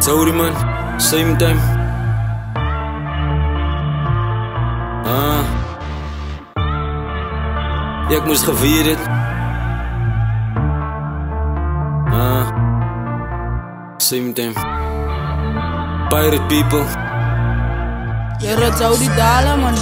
Sorry man, same time. Ja, ik moest gevierd het. Same time. Pirate people. Je rot zou die dalen, man.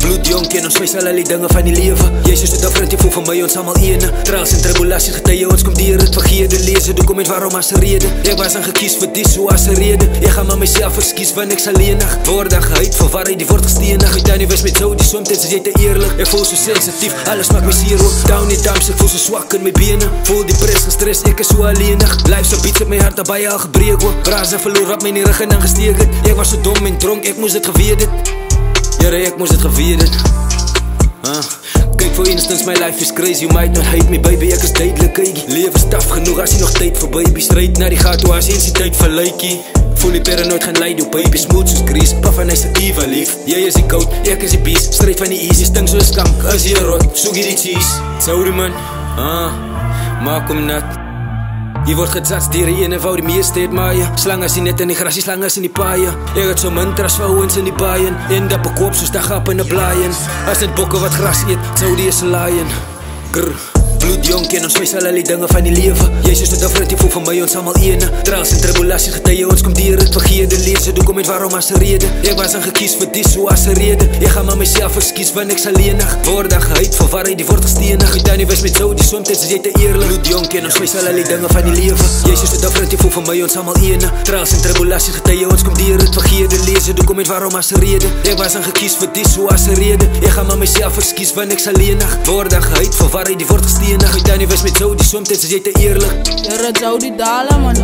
Bloedjong ken ons wees al die dinge van die lewe. Jezus het afrint, jy voel van my, ons allemaal ene. Trials en tribulaties, getye, ons kom dier het vergeerde lezen, dokument waarom as rede. Ek was aan gekies vir die so as rede. Ek gaan maar myself verskies, want ek sal lenig word en gehuid, vir waar hy die word gestenig. Ek dan nie wees met jou, die somtijds is jy te eerlijk. Ek voel so sensitief, alles maak my seer ook. Down die dams, ek voel so swak in my bene. Voel die pres, gestres, ek is so alleenig. Blijf so beats op my hart, daarbij al gebreek ook. Braas en verloor wat my in die rug en aangesteek het. Ek was so dom en dronk, ek moes het geweet het. Jere, ek moes het geweet het. Kijk, for instance, my life is crazy. You might not hate me, baby, ek is duidelik, kykie. Leven staf genoeg as jy nog tyd vir baby. Strijd na die gato as eens die tyd vir lykie. Voel die perre nooit gaan leid, jou baby smooth soos Grease. Paf en hy se diva lief. Jy is die koud, ek is die beast. Strijd van die easy, stink soos kank. Is jy rot, soek jy die cheese. Sorry man, maak hom nat. Jy word gejudged dier die ene wou die meeste het maaie. Slang as die net in die gras, die slang as in die paaie. Ek het so min as vir ouwens in die baaien. En dat bekoop soos dat gap in die blaaien. As dit bokke wat gras eet, sou die is laaien. Grr. Bloedjong ken ons wees al die dinge van die lewe. Jezus het afrint, jy voel van my, ons allemaal ene. Trials en tribulaties, getye, ons kom dier het vergeerde lezen, dokument waarom as rede. Ek was aan gekies vir die so as rede. Ek gaan maar myself verskies, want ek sal lenig word en gehuid, vir waar hy die word gestenig. Ek dan nie wees met jou, die somtijds is jy te eerlijk. Bloedjong ken ons wees al die dinge van die lewe. Jezus het afrint, jy voel van my, ons allemaal ene. Trials en tribulaties, getye, ons kom dier het vergeerde lezen, dokument waarom as rede. Ek was aan gekies vir die so as rede. Ek gaan maar myself verskies, want ek sal lenig word en gehuid, vir waar hy die word gestenig. Ek dan nie wees met jou, die somtijds is jy te eerlijk. Je rot zou die dalen, man.